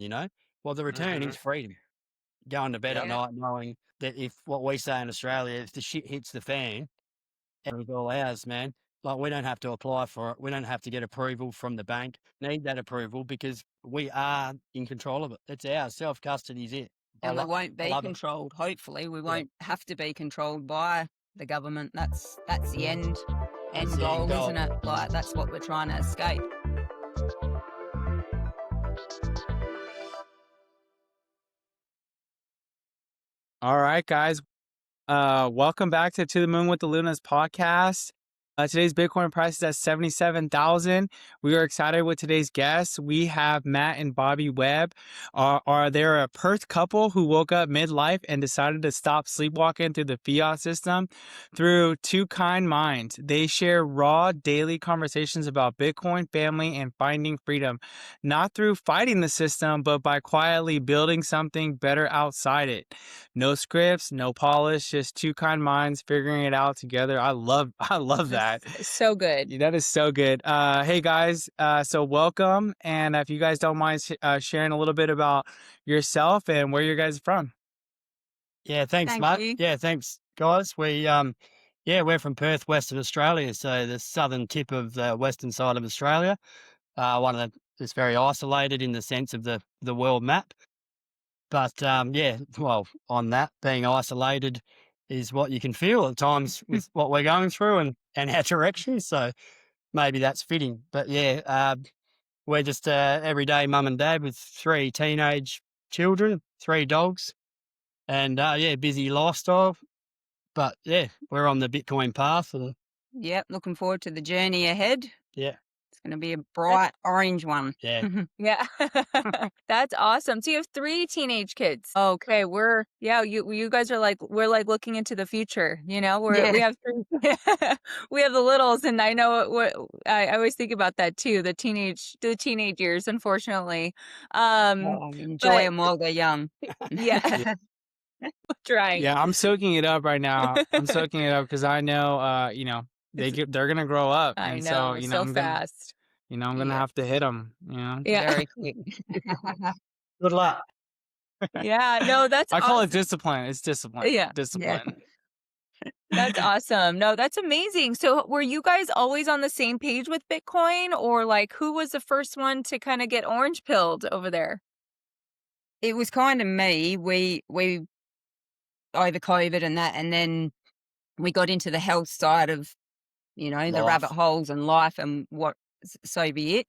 you know? Well, the return Mhm. is freedom. Going to bed at Yep. Yeah. night knowing that if what we say in Australia, if the shit hits the fan, it's all ours, man. Like we don't have to apply for it. We don't have to get approval from the bank. Need that approval because we are in control of it. It's ours. Self custody is it. And we won't I be love it. controlled. Hopefully, we Yeah, won't have to be controlled by the government. That's the that's end the end goal, goal. isn't it? Like that's what we're trying to escape. All right, guys. Welcome back to the Moon with the Lunas podcast. Today's Bitcoin price is at 77,000. We are excited with today's guests. We have Matt and Bobbie Webb. Are they a Perth couple who woke up midlife and decided to stop sleepwalking through the fiat system through two kind minds. They share raw daily conversations about Bitcoin, family, and finding freedom, not through fighting the system, but by quietly building something better outside it. No scripts, no polish, just two kind minds figuring it out together. I love that. That's so good. That is so good. Hey guys, so welcome, and if you guys don't mind sharing a little bit about yourself and where you guys are from. Yeah, thanks, Thank mate. you. Yeah, thanks, guys. Yeah, we're from Perth, Western Australia, so the southern tip of the western side of Australia. One of the it's very isolated in the sense of the world map. But yeah, well, on that being isolated is what you can feel at times with what we're going through and our direction. So maybe that's fitting. But yeah, we're just everyday mum and dad with three teenage children, three dogs, and yeah, busy lifestyle. But yeah, we're on the Bitcoin path, and Yep, looking forward to the journey ahead. yeah, It's going to be a bright orange one. yeah, Yeah. That's awesome. So you have 3 teenage kids. Okay, you guys are like we're like looking into the future, you know? Yeah. We have 3 we have the littles, and I know what I always think about that too, the teenage years, unfortunately. Enjoy But them while they're young. yeah, Yeah, trying. yeah, I'm soaking it up right now. I'm soaking it up because I know, It's they're gonna grow up, I and so know, so fast. I'm gonna Yeah, have to hit them. You know, Yeah. very quick. good luck. Yeah, no, that's I call it awesome. discipline. It's discipline. Yeah. Yeah. Discipline. That's awesome. No, that's amazing. So were you guys always on the same page with Bitcoin, or like who was the first one to kind of get orange pilled over there? It was kind of me. We over COVID and that, and then we got into the health side of, the rabbit Life. holes and life and what so be it.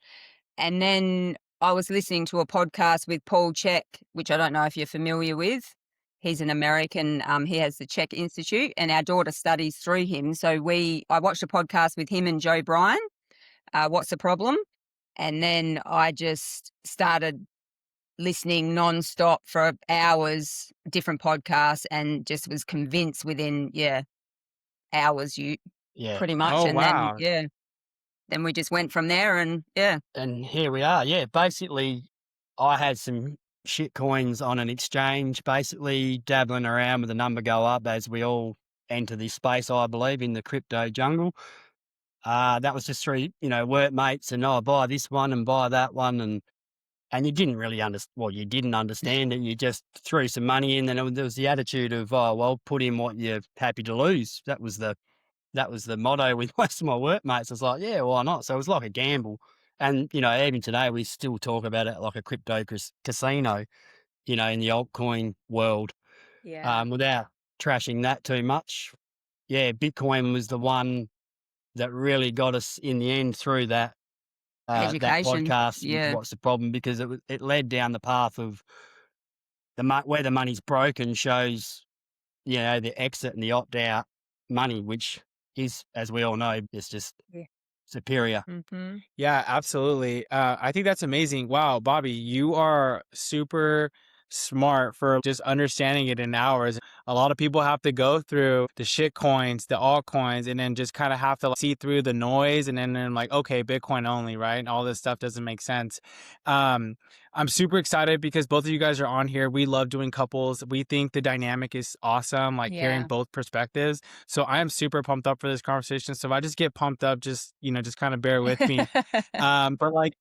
And then I was listening to a podcast with Paul Check, which I don't know if you're familiar with. He's an American. He has the Check Institute, and our daughter studies through him. So I watched a podcast with him and Joe Bryan. What's the problem? And then I just started listening nonstop for hours, different podcasts, and just was convinced within hours. You Yeah, pretty much, Oh and then wow. then we just went from there, and yeah. and here we are. Yeah, basically, I had some shit coins on an exchange, basically dabbling around with the number go up as we all enter this space, I believe, in the crypto jungle. That was just through, workmates and buy this one and buy that one. And you didn't really understand, well, you didn't understand it. You just threw some money in, and there was the attitude of, oh, well, put in what you're happy to lose. That was the motto with most of my workmates. It's like, yeah, why not? So it was like a gamble. And, even today we still talk about it like a crypto casino, in the altcoin world, Yeah. without trashing that too much. Yeah, Bitcoin was the one that really got us in the end through that Education, podcast with yeah. What's the Problem, because it led down the path of where the money's broken shows, the exit and the opt out money, which is, as we all know, is just Yeah. superior. Mm-hmm. Yeah, absolutely. I think that's amazing. Wow, Bobby, you are super smart for just understanding it in hours. A lot of people have to go through the shit coins, the altcoins, and then just kind of have to see through the noise and then like, okay, Bitcoin only, right? All this stuff doesn't make sense. Um, I'm super excited because both of you guys are on here. We love doing couples. We think the dynamic is awesome, like hearing Yeah. both perspectives. So I am super pumped up for this conversation. So if I just get pumped up, just kind of bear with me. But like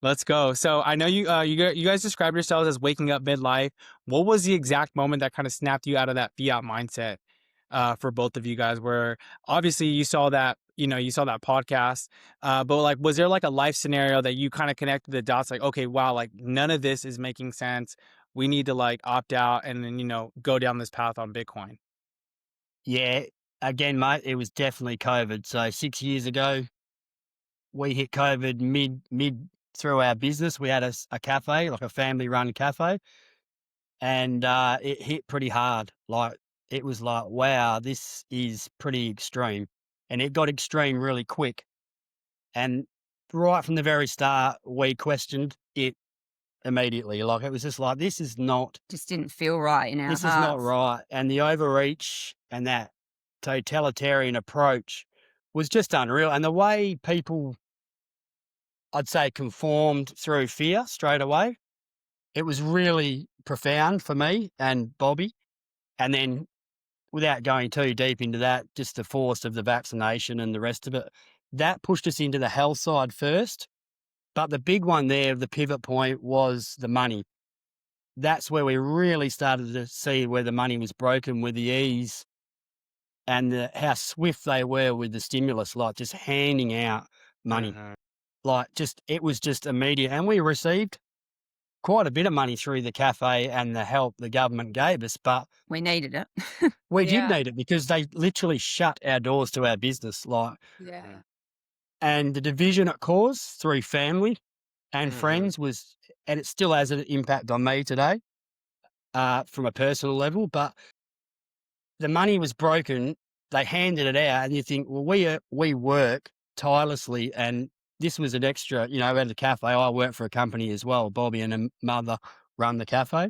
Let's go. So I know you guys described yourselves as waking up midlife. What was the exact moment that kind of snapped you out of that fiat mindset for both of you guys? Where obviously you saw that podcast, but like, was there like a life scenario that you kind of connected the dots? Like, okay, wow, like none of this is making sense. We need to like opt out and then go down this path on Bitcoin. Yeah, again, mate, it was definitely COVID. So 6 years ago, we hit COVID mid through our business. We had a cafe, like a family run cafe, and it hit pretty hard. Like it was like, wow, this is pretty extreme, and it got extreme really quick. And right from the very start, we questioned it immediately. Like it was just like, Just didn't feel right in our this is not hearts. right. And the overreach and that totalitarian approach was just unreal. And the way people, I'd say, conformed through fear straight away, it was really profound for me and Bobbie. And then without going too deep into that, just the force of the vaccination and the rest of it, that pushed us into the health side first. But the big one there, the pivot point, was the money. That's where we really started to see where the money was broken with the ease and how swift they were with the stimulus, like just handing out money. Mhm. Like it was just immediate. And we received quite a bit of money through the cafe and the help the government gave us, but We needed it. we did Yeah. need it because they literally shut our doors to our business. Yeah. And the division it caused through family and Mhm. friends was, and it still has an impact on me today, from a personal level, but the money was broken. They handed it out and you think, well, we work tirelessly, and this was an extra, at the cafe. I work for a company as well. Bobbie and her mother run the cafe.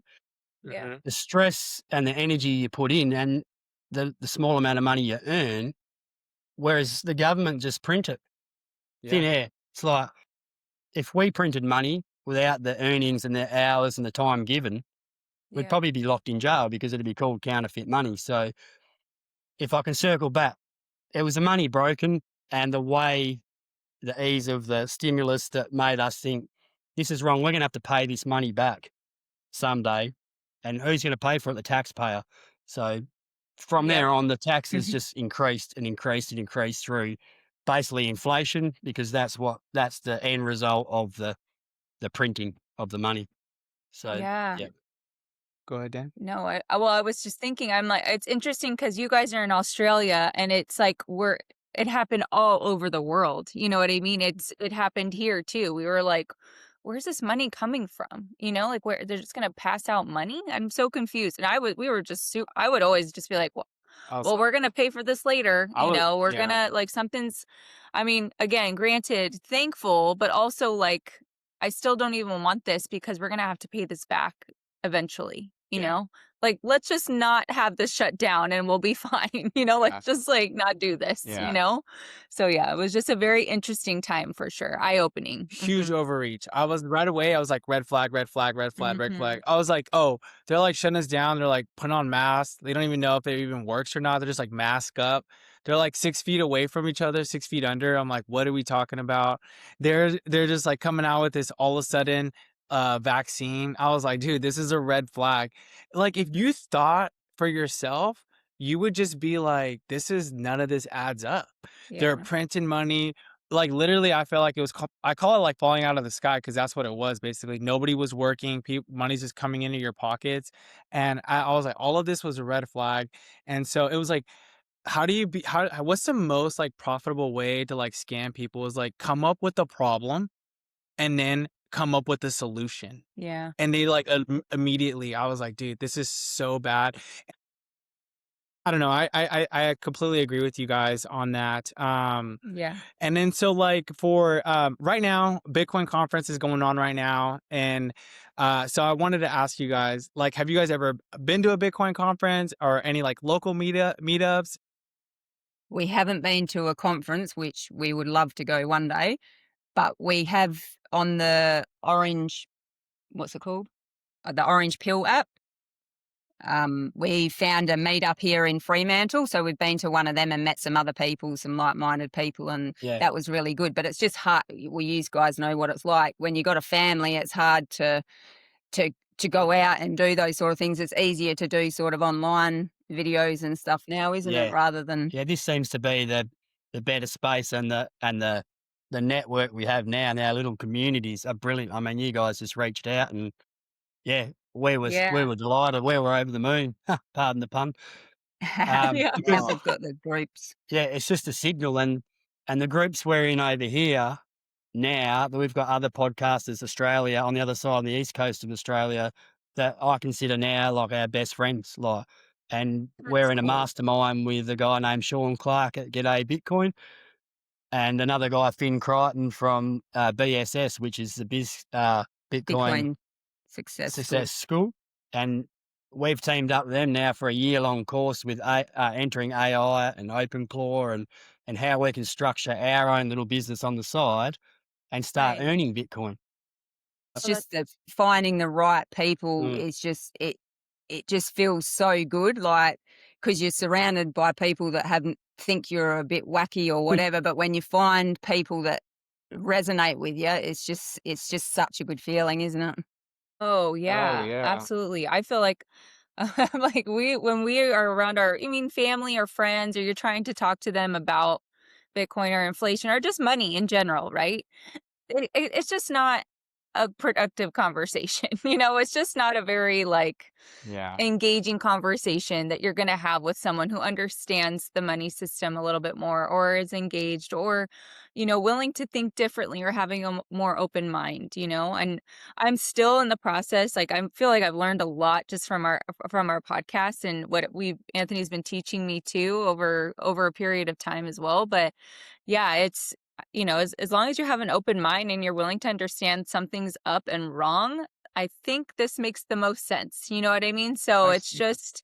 Yeah. Mhm. The stress and the energy you put in and the small amount of money you earn, whereas the government just print it, thin Yeah. air. It's like, if we printed money without the earnings and the hours and the time given, we'd Yeah. probably be locked in jail because it'd be called counterfeit money. So if I can circle back, it was the money broken and the ease of the stimulus that made us think, this is wrong. We're going to have to pay this money back someday. And who's going to pay for it? The taxpayer. So from Yeah. there on, the taxes just increased and increased and increased through basically inflation, because that's the end result of the printing of the money. So, Yeah. yeah. Go ahead, Dan. No, I was just thinking, I'm like, it's interesting because you guys are in Australia and it's like it happened all over the world. You know what I mean? It happened here too. We were like, where's this money coming from? Like where they're just gonna pass out money? I'm so confused. And we were just, I would always just be like, I was, well, we're gonna pay for this later. I was, We're yeah, gonna like something's, I mean, again, granted, thankful, but also like, I still don't even want this because we're gonna have to pay this back eventually, Yeah. like let's just not have this shut down and we'll be fine, Yeah. let's just like not do this, Yeah. So yeah, it was just a very interesting time for sure, eye-opening. Huge overreach. I was right away. I was like, red flag, red flag, red flag, red Mhm. flag. I was like, oh, they're like shutting us down. They're like putting on masks. They don't even know if it even works or not. They're just like mask up. They're like 6 feet away from each other, 6 feet under. I'm like, what are we talking about? They're just like coming out with this all of a sudden vaccine. I was like, dude, this is a red flag. Like if you thought for yourself, you would just be like, none of this adds up. They're Yeah. printing money. Like literally, I felt like it was. I call it like falling out of the sky because that's what it was. Basically, nobody was working. Money's just coming into your pockets, and I was like, all of this was a red flag. And so it was like, how do you be? What's the most like profitable way to like scam people? Is like come up with a problem, and then come up with a solution. Yeah. And they like immediately, I was like, dude, this is so bad. I don't know. I completely agree with you guys on that. Yeah. And then so like for right now, Bitcoin conference is going on right now. And so I wanted to ask you guys, like, have you guys ever been to a Bitcoin conference or any like local meetups? We haven't been to a conference, which we would love to go one day, but we have on the orange, what's it called? The Orange Pill app. We found a meetup here in Fremantle, so we've been to one of them and met some other people, some like-minded people, and Yeah. that was really good. But it's just hard. Well, you guys know what it's like when you got a family. It's hard to go out and do those sort of things. It's easier to do sort of online videos and stuff now, isn't it? Yeah. Rather than Yeah, this seems to be the better space, and the network we have now, and our little communities are brilliant. I mean, you guys just reached out, and yeah, we were delighted. We were over the moon. Pardon the pun. now Yeah. Because we've got the groups. yeah, it's just a signal, and the groups we're in over here now, that we've got other podcasters Australia on the other side on the east coast of Australia that I consider now like our best friends, like, and we're That's in a cool. mastermind with a guy named Sean Clark at G'day Bitcoin, and another guy, Finn Crichton from BSS, which is the Bitcoin Bitcoin Success Success School, and we've teamed up with them now for a year-long course with entering AI and OpenClaw, and how we can structure our own little business on the side and start Right. earning Bitcoin. It's Oh, just the finding the right people Mm. is just it just feels so good, like, because you're surrounded by people that haven't think you're a bit wacky or whatever, but when you find people that resonate with you, it's just such a good feeling, isn't it? Oh yeah, yeah. absolutely. I feel like like when we are around family or friends, or you're trying to talk to them about Bitcoin or inflation or just money in general, right? It's just not a productive conversation. It's just not a very like Yeah. engaging conversation that you're going to have with someone who understands the money system a little bit more, or is engaged, or willing to think differently, or having a more open mind. And I'm still in the process. Like, I feel like I've learned a lot just from our podcast, and what Anthony's been teaching me too over a period of time as well. But yeah, it's as long as you have an open mind and you're willing to understand something's up and wrong, I think this makes the most sense. You know what I mean? So I it's see. just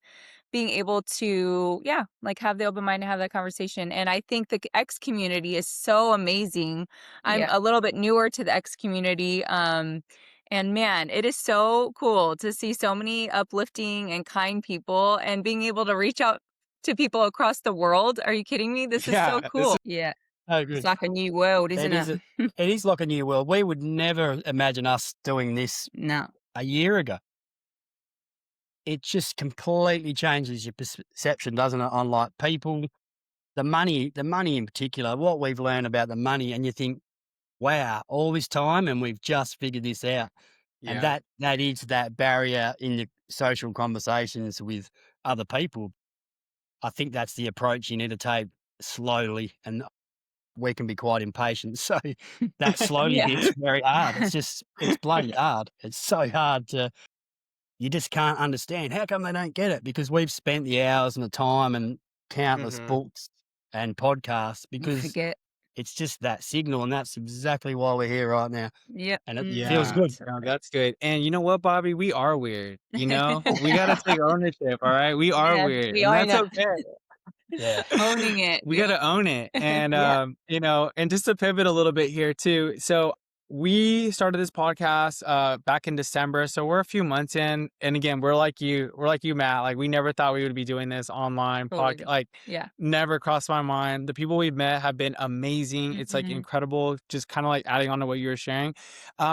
being able to, yeah, like, have the open mind to have that conversation. And I think the X community is so amazing. I'm Yeah. a little bit newer to the X community. And man, it is so cool to see so many uplifting and kind people, and being able to reach out to people across the world. Are you kidding me? This is so Yeah, this cool. Yeah. Oh, It's good. like a new world, It isn't is. it? It is like a new world. We would never imagine us doing this No. a year ago. It just completely changes your perception, doesn't it, on like people, the money in particular, what we've learned about the money, and you think, wow, all this time and we've just figured this out. And yeah. that is that barrier in the social conversations with other people. I think that's the approach you need to take slowly, and we can be quite impatient. So that slowly Yeah. bit's very hard. It's bloody hard. It's so hard you just can't understand. How come they don't get it? Because we've spent the hours and the time and countless Mhm. books and podcasts, You because forget. it's just that signal, and that's exactly why we're here right now. Yep. And it feels Yeah. good. That's No, right. that's good. And you know what, Bobby? We are weird. We got to take ownership. All right. We are Yeah, weird, we and own that's it. okay. Yeah. Owning it. We got to own it. And, Yeah. and just to pivot a little bit here too. So we started this podcast back in December. So we're a few months in. And again, we're like you, Matt. Like, we never thought we would be doing this online podcast. Totally. Like, Yeah. never crossed my mind. The people we've met have been amazing. It's like Mhm. incredible, just kind of like adding on to what you were sharing.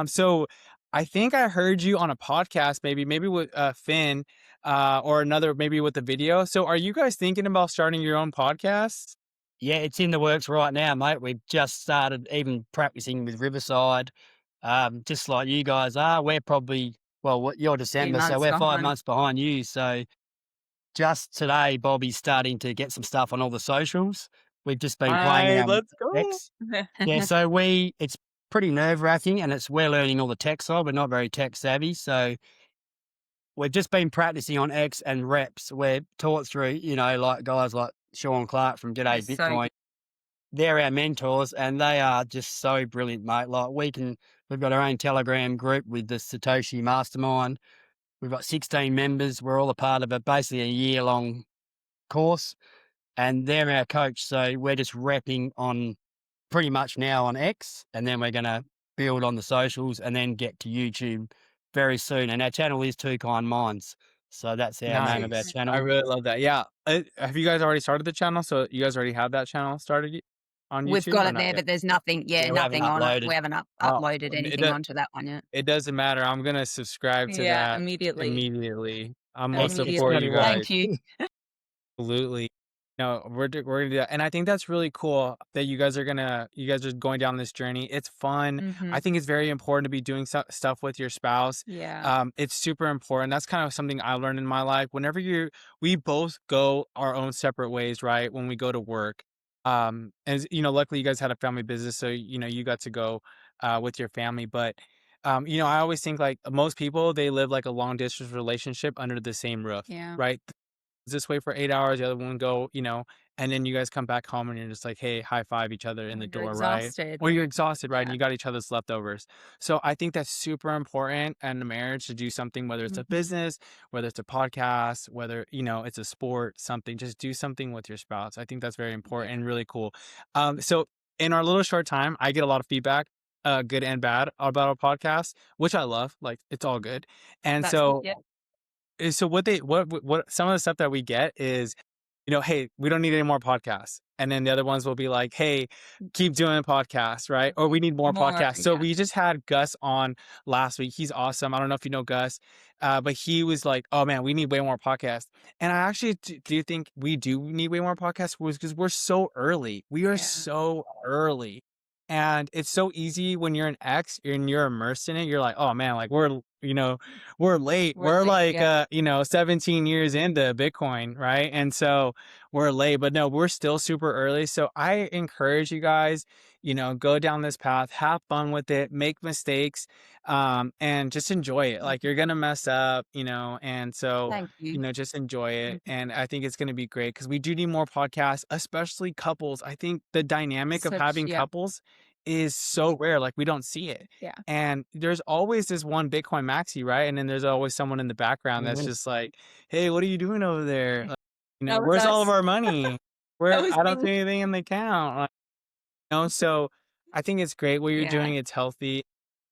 So I think I heard you on a podcast, maybe with Finn, or another, maybe with the video. So are you guys thinking about starting your own podcast? Yeah, it's in the works right now, mate. We've just started even practicing with Riverside, just like you guys are. We're probably, you're Few December, so months we're 5 behind. months behind you. So just today, Bobbie's starting to get some stuff on all the socials. We've just been playing Hi, our let's go. X. Yeah, so it's pretty nerve-wracking, and we're learning all the tech side. We're not very tech savvy, so we've just been practicing on X and reps. We're taught through, like guys like Sean Clark from G'day It's so Bitcoin. good. They're our mentors, and they are just so brilliant, mate. Like, we've got our own Telegram group with the Satoshi Mastermind. We've got 16 members. We're all a part of basically a year-long course, and they're our coach. So we're just repping on pretty much now on X, and then we're going to build on the socials and then get to YouTube very soon. And our channel is Two Kind Minds. So that's our name of our Nice. I channel. really love that. Yeah. Have you guys already started the channel? So you guys already have that channel started on We've YouTube got or it not there, yet? but there's nothing, Yeah, we haven't nothing on it. uploaded. We haven't Oh, uploaded anything onto that one yet. it doesn't matter. I'm gonna subscribe to Yeah, that immediately. immediately. I'm gonna It's support bloody you right. guys. Thank you. Absolutely. No, we're gonna do that, and I think that's really cool that you guys are going down this journey. It's fun. Mm-hmm. I think it's very important to be doing stuff with your spouse. Yeah. It's super important. That's kind of something I learned in my life. Whenever we both go our own separate ways, right? When we go to work, and luckily you guys had a family business, so you got to go with your family. But I always think like most people they live like a long distance relationship under the same roof, Yeah. right? This way for 8 hours, the other one go, and then you guys come back home and you're just like, hey, high five each other in Or the you're door, right? exhausted. Or you're exhausted, right? And Yeah. you got each other's leftovers. So I think that's super important in a marriage to do something, whether it's a Mhm. business, whether it's a podcast, whether, it's a sport, something, just do something with your spouse. I think that's very important and really cool. So in our little short time, I get a lot of feedback, good and bad about our podcast, which I love. Like it's all good. And That's good. so Yeah. so what some of the stuff that we get is, hey, we don't need any more podcasts. And then the other ones will be like, hey, keep doing podcasts, right? Or we need more podcasts. So Yeah. we just had Gus on last week. He's awesome. I don't know if you know Gus, but he was like, oh man, we need way more podcasts. And I actually do think we do need way more podcasts because we're so early. We are Yeah. so early. And it's so easy when you're an ex and you're immersed in it. You're like, oh man, like we're late. We're We're late, like, yeah. 17 years into Bitcoin, right? And so we're late, but no, we're still super early. So I encourage you guys, go down this path, have fun with it, make mistakes, and just enjoy it. Like you're gonna mess up, and so Thank you. just enjoy it. Mhm. And I think it's gonna be great because we do need more podcasts, especially couples. I think the dynamic of having Yeah. couples is so rare. Like we don't see it. Yeah. And there's always this one Bitcoin maxi, right? And then there's always someone in the background that's Mhm. just like, hey, what are you doing over there? Like, That was where's all of us. our money? That was I don't me. see anything in the account. Like, so I think it's great what you're Yeah. doing. It's healthy.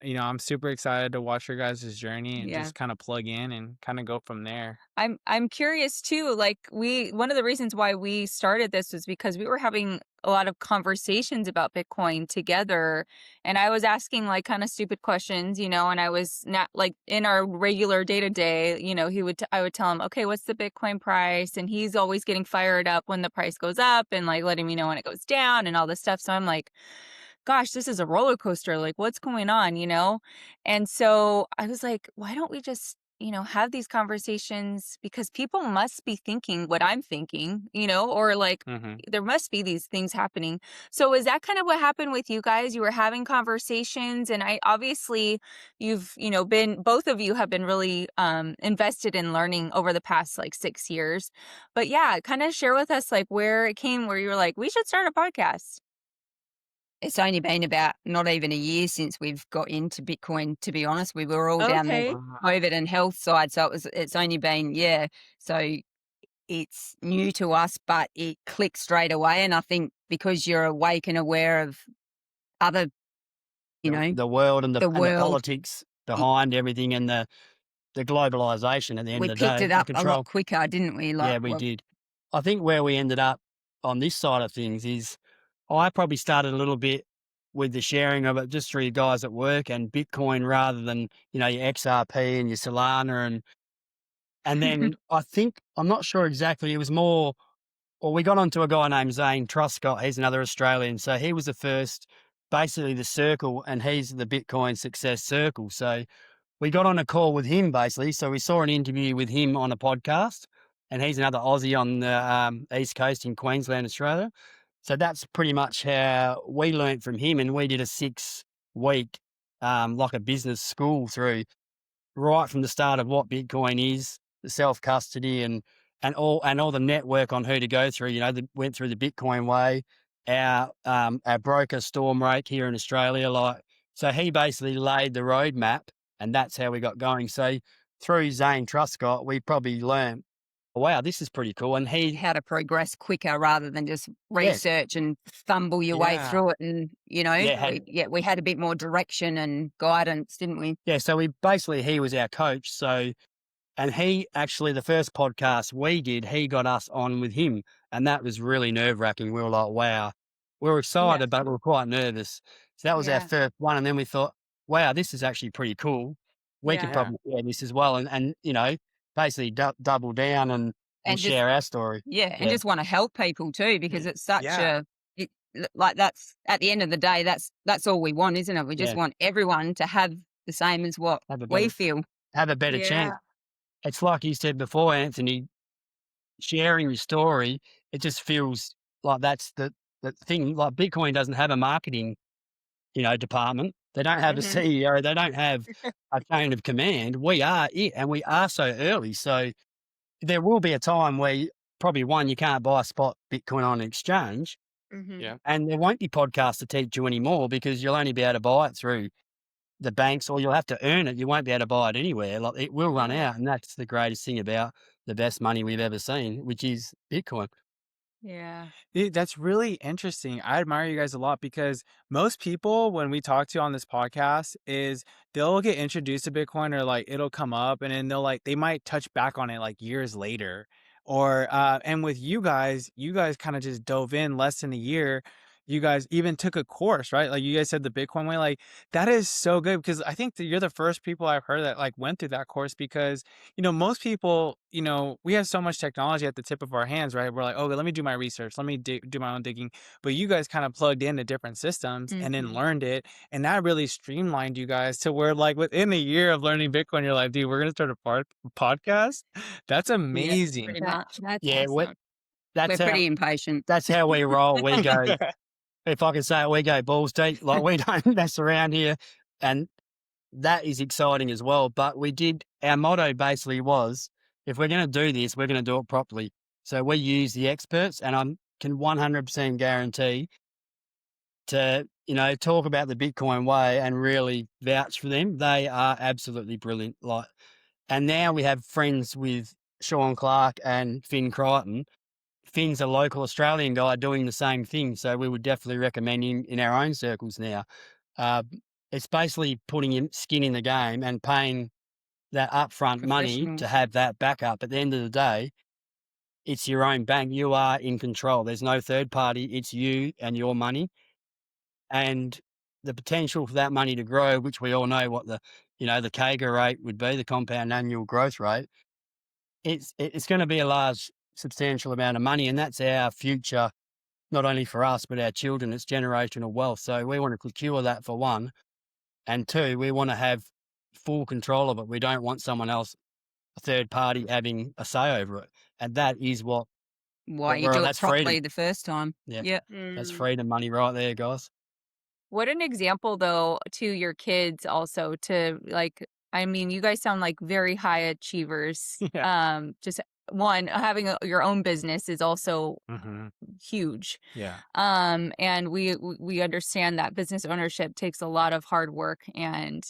I'm super excited to watch your guys' journey and Yeah. just kind of plug in and kind of go from there. I'm curious too. Like one of the reasons why we started this was because we were having a lot of conversations about Bitcoin together, and I was asking like kind of stupid questions, and I was not like in our regular day to day. I would tell him, okay, what's the Bitcoin price, and he's always getting fired up when the price goes up and like letting me know when it goes down and all this stuff. So I'm like, gosh, this is a roller coaster. Like, what's going on, And so I was like, why don't we just, have these conversations? Because people must be thinking what I'm thinking, or like Mm-hmm. there must be these things happening. So is that kind of what happened with you guys? You were having conversations, and I obviously you've, both of you have been really invested in learning over the past like 6 years. But yeah, kind of share with us like where it came where you were like, we should start a podcast. It's only been about not even a year since we've got into Bitcoin, to be honest. We were all down the Okay. COVID and health side. So it's only been, yeah. So it's new to us, but it clicked straight away. And I think because you're awake and aware of other, The world and the the world, politics behind everything and the globalization at the end we of the picked day, it the up a control. lot quicker, didn't we? Yeah, Like, we well, did. I think where we ended up on this side of things is I probably started a little bit with the sharing of it just through you guys at work and Bitcoin rather than, your XRP and your Solana. And then I think, I'm not sure exactly, it was more, well, we got onto a guy named Zane Truscott. He's another Australian. So he was the first, basically the circle, and he's the Bitcoin success circle. So we got on a call with him basically. So we saw an interview with him on a podcast, and he's another Aussie on the East Coast in Queensland, Australia. So that's pretty much how we learnt from him, and we did a 6-week, like a business school through right from the start of what Bitcoin is, the self custody, and all the network on who to go through. Went through the Bitcoin way. Our broker Storm Rake here in Australia, so he basically laid the roadmap, and that's how we got going. So through Zane Truscott, we probably learned, wow, this is pretty cool. And how to progress quicker rather than just yeah, research and fumble your way Yeah. through it. And, we had a bit more direction and guidance, didn't we? yeah. So he was our coach. So And he actually, the first podcast we did, he got us on with him. And that was really nerve wracking. We were like, wow. We were excited, but we were quite nervous. So that was our Yeah. first one. And then we thought, wow, this is actually pretty cool. We could Yeah. probably share this as well. And you know, basically double down and And just share our story. and Yeah. just want to help people too, because it's such Yeah. like that's at the end of the day, that's all we want, isn't it? We just Yeah. want everyone to have the same as what Have a we better, feel. have a better chance. It's like you said before, Anthony, sharing your story, it just feels like that's the thing. Like Bitcoin doesn't have a marketing, department. They don't have a Mhm. CEO. They don't have a chain of command. We are it, and we are so early. So there will be a time where probably you can't buy spot Bitcoin on an exchange, Yeah. and there won't be podcasts to teach you anymore because you'll only be able to buy it through the banks, or you'll have to earn it. You won't be able to buy it anywhere. Like it will run out, and that's the greatest thing about the best money we've ever seen, which is Bitcoin. Yeah. That's really interesting. I admire you guys a lot because most people, when we talk to on this podcast, is they'll get introduced to Bitcoin or like it'll come up and then they might touch back on it like years later. Or and with you guys kind of just dove in less than a year. You guys even took a course, right? Like you guys said the Bitcoin way, like that is so good because I think that you're the first people I've heard that like went through that course because most people, we have so much technology at the tip of our hands, right? We're like, oh, let me do my research. Let me do my own digging. But you guys kind of plugged into different systems and then Mhm. learned it. And that really streamlined you guys to where like within a year of learning Bitcoin, you're like, dude, we're going to start a podcast. That's Yeah, amazing. pretty That, much. that's Yeah, awesome. We're that's how pretty impatient. we roll. We go. If I can say it, we go balls deep. Like we don't mess around here, and that is exciting as well. But our motto basically was, if we're going to do this, we're going to do it properly. So we use the experts, and I can 100% guarantee to, talk about the Bitcoin way and really vouch for them. They are absolutely brilliant. And now we have friends with Sean Clark and Finn Crichton. Finn's a local Australian guy doing the same thing, so we would definitely recommend him in our own circles now. Uh, it's basically putting your skin in the game and paying that upfront money to Professionals. have that backup. At the end of the day, it's your own bank. You are in control. There's no third party. It's you and your money. And the potential for that money to grow, which we all know what the CAGR rate would be, the compound annual growth rate, it's going to be a large, substantial amount of money. And that's our future, not only for us, but our children. It's generational wealth. So we want to secure that for one. And two, we want to have full control of it. We don't want someone else, a third party, having a say over it. And that is Why you do it that's freedom. properly the first time. Yeah. Yeah. That's freedom money right there, guys. What an example, though, to your kids also to like, I mean, you guys sound like very high achievers. Yeah. Just one, having your own business is also Mm-hmm. huge. Yeah. And we understand that business ownership takes a lot of hard work, and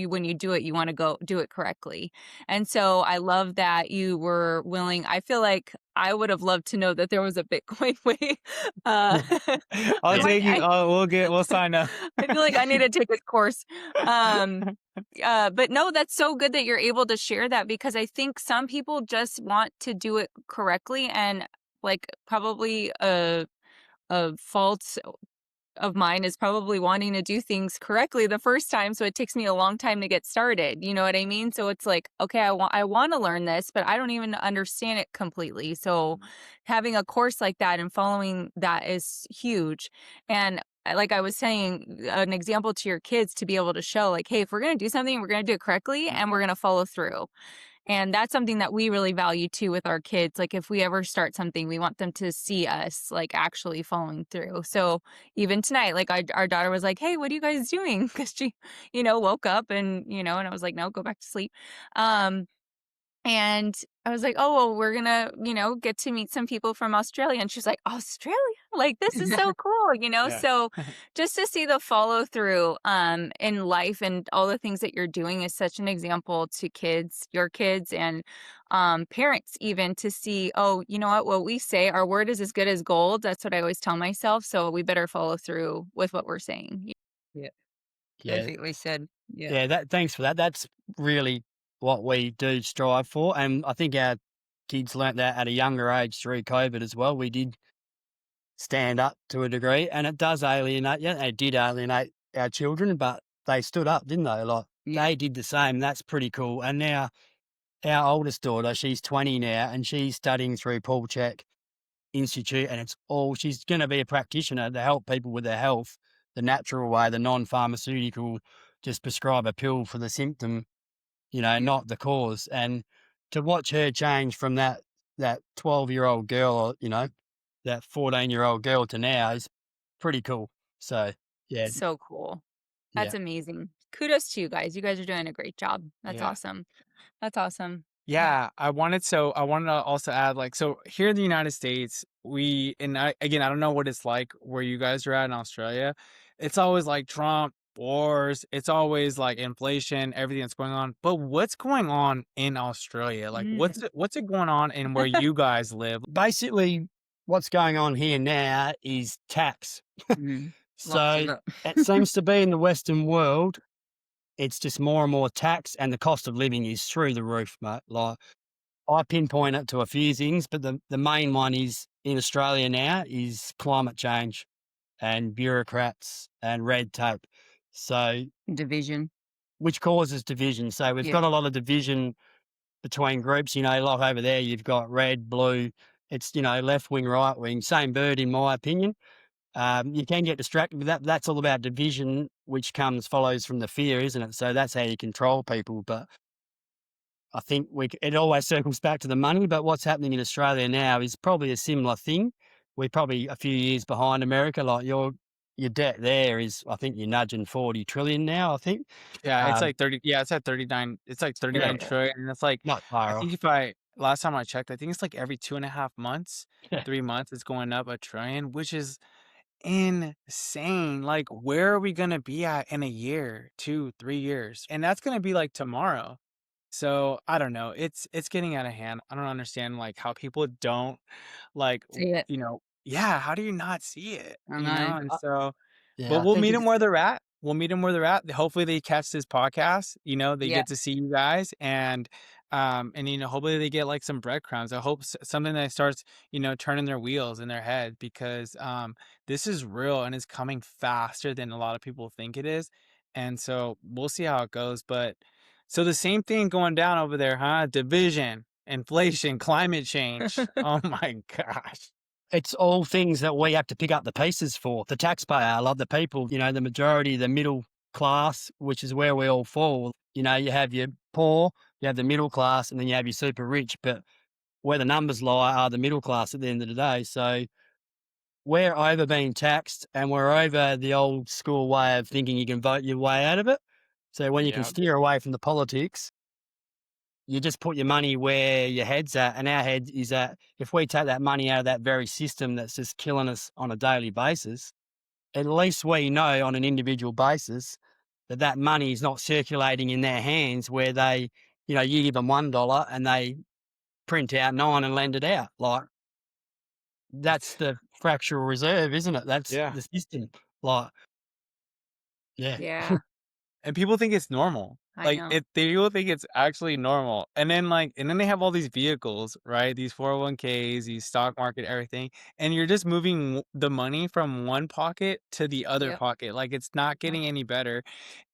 when you do it, you want to go do it correctly. And so I love that you were willing. I feel like I would have loved to know that there was a Bitcoin way. I'll I take you. We'll sign up. I feel like I need to take a course. But no, that's so good that you're able to share that, because I think some people just want to do it correctly, and like probably a fault of mine is probably wanting to do things correctly the first time, so it takes me a long time to get started. You know what I mean? So it's like, okay, I want to learn this, but I don't even understand it completely. So having a course like that and following that is huge. And like I was saying, an example to your kids to be able to show like, hey, if we're going to do something, we're going to do it correctly and we're going to follow through. And that's something that we really value too with our kids. Like if we ever start something, we want them to see us like actually following through. So even tonight, like our daughter was like, hey, what are you guys doing? Because she, woke up and, and I was like, no, go back to sleep. And I was like, oh, well, we're going to, get to meet some people from Australia. And she's like, Australia? Like, this is so cool, Yeah. So just to see the follow through in life and all the things that you're doing is such an example to kids, your kids, and parents even to see, oh, you know what we say, our word is as good as gold. That's what I always tell myself. So we better follow through with what we're saying. Yeah. Yeah. Perfectly said. Yeah. Yeah. Thanks for that. That's really what we do strive for. And I think our kids learnt that at a younger age through COVID as well. We did stand up to a degree, and it does alienate you. It did alienate our children, but they stood up, didn't they? Like Yeah. they did the same. That's pretty cool. And now our oldest daughter, she's 20 now, and she's studying through Paul Check Institute, and she's going to be a practitioner to help people with their health the natural way, the non-pharmaceutical, just prescribe a pill for the symptom, not the cause. And to watch her change from that 12-year-old girl, that 14-year-old girl to now is pretty cool. So yeah, So cool. yeah. That's amazing. Kudos to you guys. You guys are doing a great job. That's Yeah. awesome. That's awesome. Yeah, I wanted to also add, like, so here in the United States, I don't know what it's like where you guys are at in Australia. It's always like Trump, wars, it's always like inflation, everything that's going on. But what's going on in Australia? Like, what's it going on in where you guys live? Basically, what's going on here now is tax. Mm. Lots So of it. it seems to be in the Western world, it's just more and more tax, and the cost of living is through the roof, mate. Like I pinpoint it to a few things, but the main one is in Australia now is climate change and bureaucrats and red tape. So Division. which causes division. So we've Yeah. got a lot of division between groups, like over there you've got red, blue, it's, left wing, right wing, same bird in my opinion. You can get distracted with that. That's all about division, which follows from the fear, isn't it? So that's how you control people. But I think it always circles back to the money. But what's happening in Australia now is probably a similar thing. We're probably a few years behind America. Like your debt there is, I think you're nudging 40 trillion now, I think. Yeah, it's like 30. Yeah, it's at 39. It's like 39 Yeah. trillion. And it's like, Not I far think off. last time I checked, I think it's like every 2.5 months, Yeah. 3 months, it's going up $1 trillion, which is insane. Like, where are we going to be at in a year, 2, 3 years? And that's going to be like tomorrow. So I don't know. It's getting out of hand. I don't understand like how people don't like, See it. yeah, how do you not see it? I know. And so, Yeah, but I we'll think meet them it's where they're at. We'll meet them where they're at. Hopefully they catch this podcast, they Yeah. get to see you guys, and hopefully they get like some breadcrumbs. I hope something that starts, turning their wheels in their head, because this is real and it's coming faster than a lot of people think it is. And so we'll see how it goes. But so the same thing going down over there, huh? Division, inflation, climate change. Oh my gosh. it's all things that we have to pick up the pieces for. The taxpayer, like the people, the majority, the middle class, which is where we all fall. You have your poor, you have the middle class, and then you have your super rich. But where the numbers lie are the middle class at the end of the day. So we're over being taxed, and we're over the old school way of thinking you can vote your way out of it. So when you can Yeah. steer away from the politics, you just put your money where your head's at. And our head is that if we take that money out of that very system that's just killing us on a daily basis, at least we know on an individual basis that money is not circulating in their hands where they, you give them $1 and they print out 9 and lend it out. Like that's the fractional reserve, isn't it? That's Yeah. the system. Like, yeah. Yeah. And people think it's normal. I know. People think it's actually normal. And then they have all these vehicles, right? These 401ks, these stock market, everything. And you're just moving the money from one pocket to the other Yep. pocket. Like, it's not getting any better.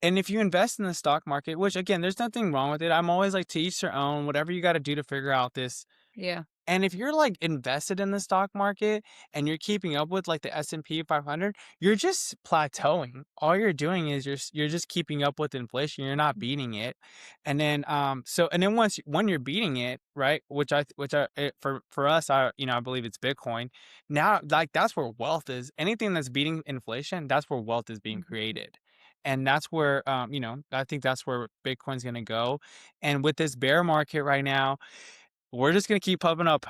And if you invest in the stock market, which again, there's nothing wrong with it. I'm always like, to each their own, whatever you got to do to figure out this. Yeah. And if you're like invested in the stock market and you're keeping up with like the S&P 500, you're just plateauing. All you're doing is you're just keeping up with inflation. You're not beating it. And then when you're beating it, right? For us, I believe it's Bitcoin. Now, like, that's where wealth is. Anything that's beating inflation, that's where wealth is being created. And that's where I think that's where Bitcoin's going to go. And with this bear market right now, we're just gonna keep pumping out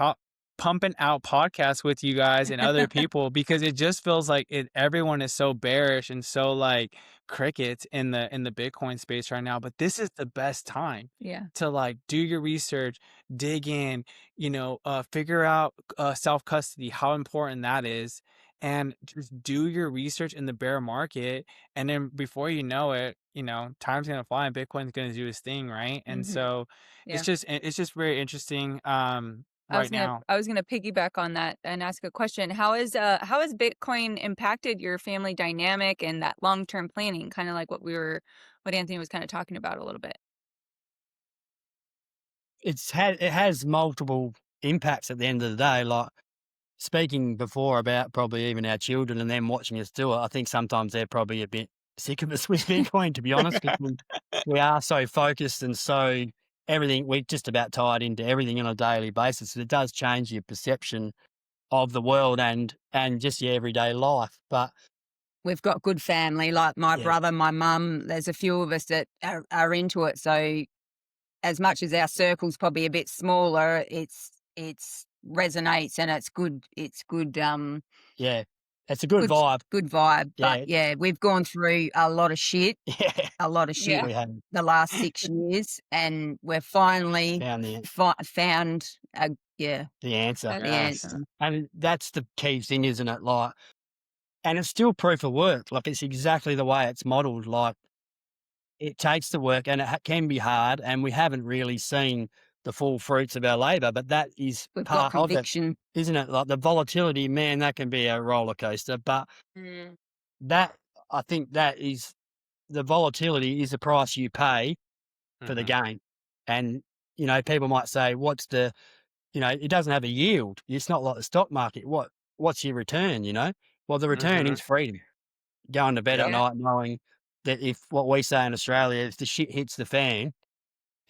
podcasts with you guys and other people, because it just feels like everyone is so bearish and so like crickets in the Bitcoin space right now. But this is the best time Yeah. to like do your research, dig in, figure out self-custody, how important that is. and just do your research in the bear market. And then before you know it, time's going to fly and Bitcoin's going to do its thing. Right. And Mhm. so Yeah. it's just very interesting I right was gonna now. I was gonna piggyback on that and ask a question. How has Bitcoin impacted your family dynamic and that long-term planning? Kind of like what Anthony was kind of talking about a little bit. It has multiple impacts at the end of the day. Like speaking before about probably even our children and them watching us do it, I think sometimes they're probably a bit sick of us with Bitcoin, to be honest, because we are so focused and so everything, we're just about tied into everything on a daily basis. It does change your perception of the world and just your everyday life. But We've got good family, like my yeah, brother, my mum. There's a few of us that are into it. So as much as our circle's probably a bit smaller, it's resonates and it's good. It's good. yeah, it's a good Good, vibe. good vibe. But Yeah, yeah, we've gone through a lot of shit, yeah, a lot of shit Yeah. we have the last 6 years, and we're finally found found the answer. the Yes. answer. And that's the key thing, isn't it? Like, and it's still proof of work. Like, it's exactly the way it's modeled. Like, it takes the work and it can be hard. And we haven't really seen the full fruits of our labor, but that is We've got part of it, conviction. isn't it? Like the volatility, man, that can be a roller coaster. But Mm. that, I think that is the volatility is the price you pay for the Hmm. gain. And, people might say, it doesn't have a yield. It's not like the stock market. What's your return, Well, the return Hmm. is freedom. Going to bed at Yep. Yeah. night knowing that if what we say in Australia, if the shit hits the fan,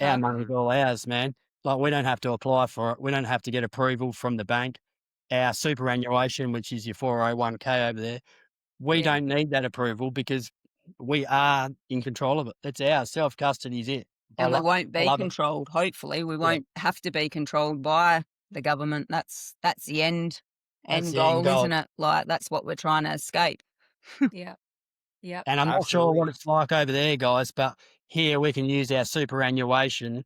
our Huh. money's all ours, man. Like we don't have to apply for it. We don't have to get approval from the bank. Our superannuation, which is your 401k over there, we Yeah. don't need that approval because we are in control of it. It's ours. Self custody is it. And we won't I be love it. controlled. Hopefully, we Yeah, won't have to be controlled by the government. That's the that's end the end goal, goal. isn't it? Like that's what we're trying to escape. Yep. Yep. And I'm not sure what Absolutely. it's like over there, guys, but here we can use our superannuation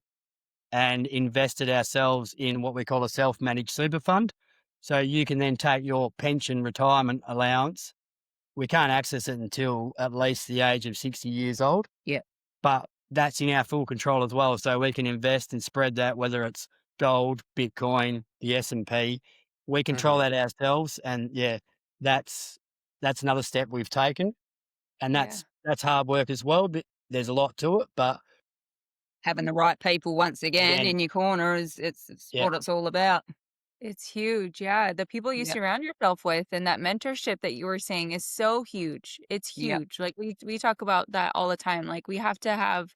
and invested ourselves in what we call a self-managed super fund. So you can then take your pension retirement allowance. We can't access it until at least the age of 60 years old, Yeah, but that's in our full control as well. So we can invest and spread that, whether it's gold, Bitcoin, the S&P. We control Hmm. that ourselves. And yeah, that's another step we've taken. And Yeah. that's hard work as well. But there's a lot to it. But having the right people once again again, in your corner it's yeah, what it's all about. It's huge. Yeah. The people you Yeah, surround yourself with and that mentorship that you were saying is so huge. It's yeah. huge. Like we talk about that all the time. Like we have to have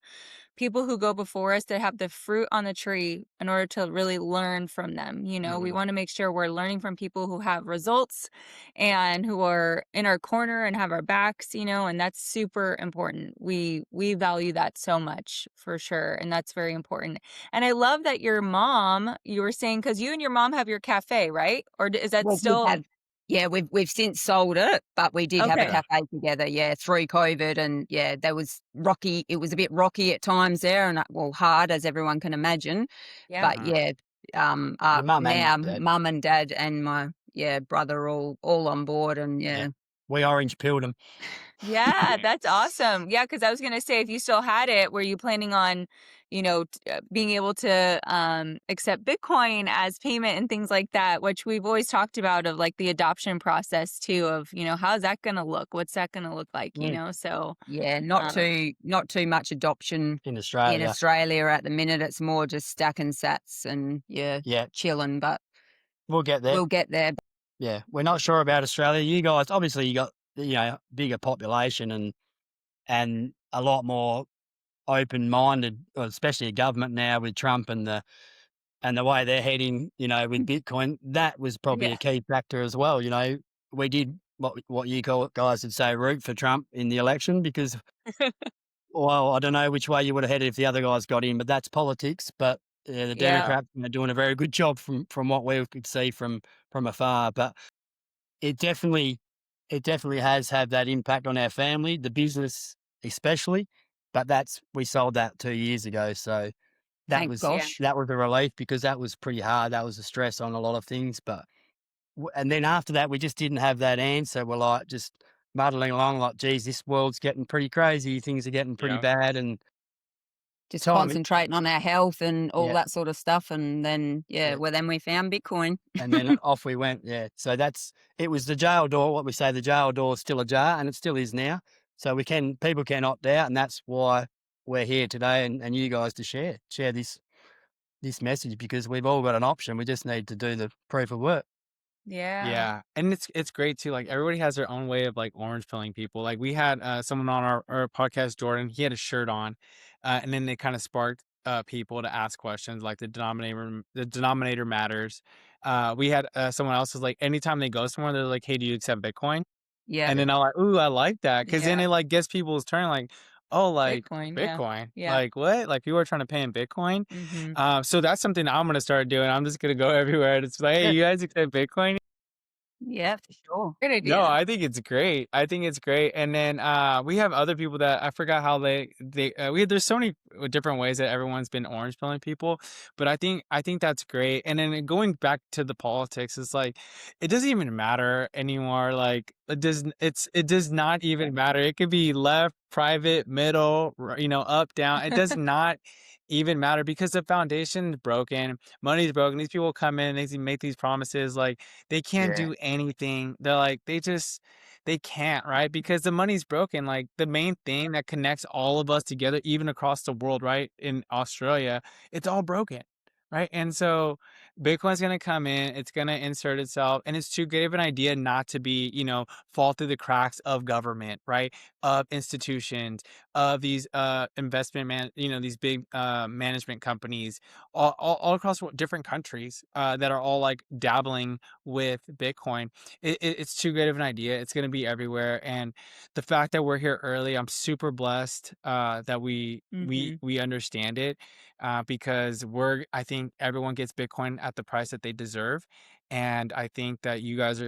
people who go before us that have the fruit on the tree in order to really learn from them. We Hmm. want to make sure we're learning from people who have results and who are in our corner and have our backs, and that's super important. We value that so much for sure, and that's very important. And I love that your mom, you were saying, because you and your mom have your cafe, right? Or is that We did still have, yeah, we've since sold it, but we did have a okay? Okay. cafe together, yeah, through COVID, and yeah, there was rocky. It was a bit rocky at times there, and well, hard as everyone can imagine. Yeah. But Hmm. yeah, your mum and now dad. mum and dad and my brother are all on board, and Yeah. yeah, We orange pilled them. Yeah, that's awesome. Yeah, because I was gonna say, if you still had it, were you planning on, being able to accept Bitcoin as payment and things like that, which we've always talked about of like the adoption process too, of how's that gonna look? What's that gonna look like? So yeah, um, not too much adoption In in Australia. Australia at the minute. It's more just stacking sats and yeah, Yeah, chilling, but we'll get there. we'll get there. Yeah, we're not sure about Australia. You guys, obviously, you got bigger population and a lot more open minded, especially a government now with Trump and the way they're heading. With Bitcoin, that was probably yeah, a key factor as well. We did what you guys would say root for Trump in the election because, well, I don't know which way you would have headed if the other guys got in, but that's politics. But yeah, the yeah, Democrats are doing a very good job from what we could see from afar. But it definitely has had that impact on our family, the business especially. But we sold that 2 years ago, so that Thank was yeah. gosh. that was a relief because that was pretty hard. That was a stress on a lot of things, but and then after that, we just didn't have that answer. We're like just muddling along, like, geez, this world's getting pretty crazy. Things are getting pretty Yeah. bad, and Just time, concentrating on our health and all yeah, that sort of stuff. And then, yeah. then we found Bitcoin. And then off we went. Yeah. So it was the jail door. What we say, the jail door is still ajar, and it still is now. So people can opt out, and that's why we're here today, and you guys to share this message, because we've all got an option. We just need to do the proof of work. Yeah. Yeah, and it's great too. Like everybody has their own way of like orange pilling people. Like we had someone on our podcast, Jordan. He had a shirt on, and then they kind of sparked people to ask questions like the denominator matters. We had someone else was like, anytime they go somewhere, they're like, hey, do you accept Bitcoin? Yeah. And then I'm like, ooh, I like that, because then Yeah. it like gets people's turn. Like, oh, like Bitcoin. Bitcoin, Yeah. like what? Like people are trying to pay in Bitcoin. Mm-hmm. So that's something I'm gonna start doing. I'm just gonna go everywhere and it's like, hey, you guys accept Bitcoin? Yeah, for sure. Good idea. No, I think it's great. I think it's great. And then we have other people that I forgot how there's so many different ways that everyone's been orange pilling people, but I think that's great. And then going back to the politics, it's like it doesn't even matter anymore. Like it does not even matter. It could be left, private, middle, up, down. It does not even matter, because the foundation is broken, money's broken. These people come in, they make these promises, like they can't Yeah. do anything. They're like, they can't, right? Because the money's broken. Like the main thing that connects all of us together, even across the world, right? In Australia, it's all broken, right? And so Bitcoin's going to come in, it's going to insert itself, and it's too great of an idea not to be, fall through the cracks of government, right? Of institutions, of these these big management companies all across different countries that are all like dabbling with Bitcoin. It's too great of an idea. It's going to be everywhere, and the fact that we're here early, I'm super blessed that we Mhm. we understand it, because I think everyone gets Bitcoin at the price that they deserve. And I think that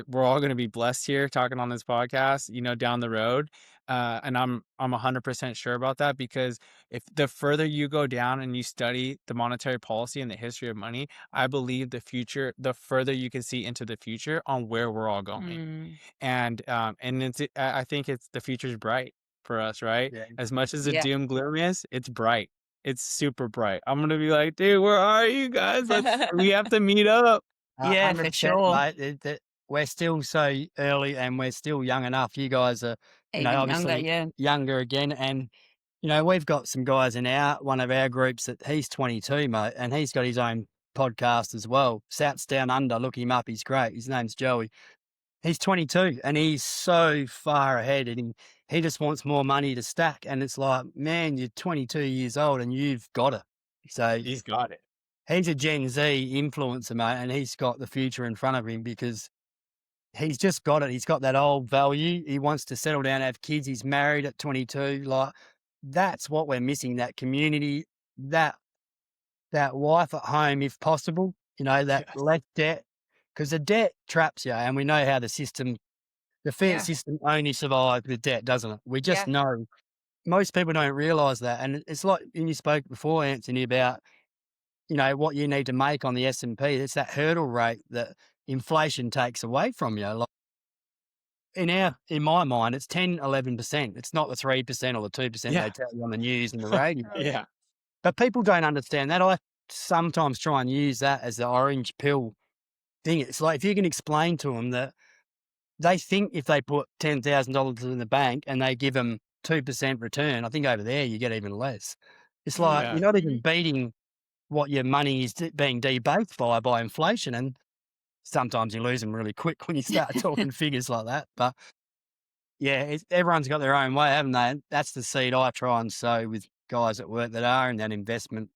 we're all going to be blessed here talking on this podcast, down the road. And I'm 100% sure about that, because if the further you go down and you study the monetary policy and the history of money, I believe the further you can see into the future on where we're all going. Mm. And I think the future's bright for us, right? Yeah. As much as the Yeah. doom gloom is, it's bright. It's super bright. I'm gonna be like, dude, where are you guys? We have to meet up. Yeah, for 100%, sure. mate. We're still so early, and we're still young enough. You guys are, Even younger, obviously yeah. younger again. And, we've got some guys in one of our groups that he's 22, mate, and he's got his own podcast as well. Souths Down Under, look him up. He's great. His name's Joey. He's 22 and he's so far ahead, and he just wants more money to stack. And it's like, man, you're 22 years old and you've got it. So He's got it. he's a Gen Z influencer, mate, and he's got the future in front of him, because he's just got it. He's got that old value. He wants to settle down, have kids. He's married at 22. Like, that's what we're missing, that community, that wife at home, if possible, that Yes. less debt, because the debt traps you. And we know how the fiat Yeah. system only survives with debt, doesn't it? We just Yeah. know. Most people don't realize that. And it's like, when you spoke before, Anthony, about what you need to make on the S&P. It's that hurdle rate that inflation takes away from you. Like in my mind, it's 10, 11%. It's not the 3% or the 2% Yeah. they tell you on the news and the radio. Yeah. But people don't understand that. I sometimes try and use that as the orange pill thing. It's like, if you can explain to them that they think if they put $10,000 in the bank and they give them 2% return, I think over there you get even less. It's like, Yeah. you're not even beating what your money is being debased by inflation. And sometimes you lose them really quick when you start talking figures like that. But yeah, everyone's got their own way, haven't they? And that's the seed I try and sow with guys at work that are in that investment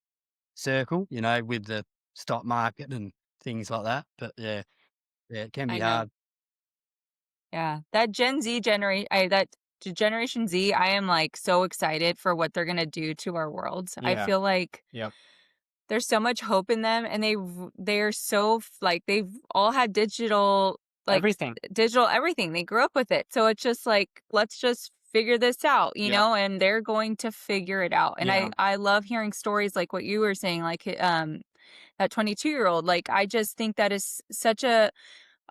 circle, with the stock market and things like that. But yeah, it can I be know. hard. Yeah. That Generation Z, I am like so excited for what they're gonna do to our worlds. I Yeah. feel like Yep. there's so much hope in them, and they're so like they've all had digital Everything. everything. They grew up with it, so it's just like, let's just figure this out, Yeah. and they're going to figure it out. And Yeah. I love hearing stories like what you were saying, like that 22-year-old. Like, I just think that is such a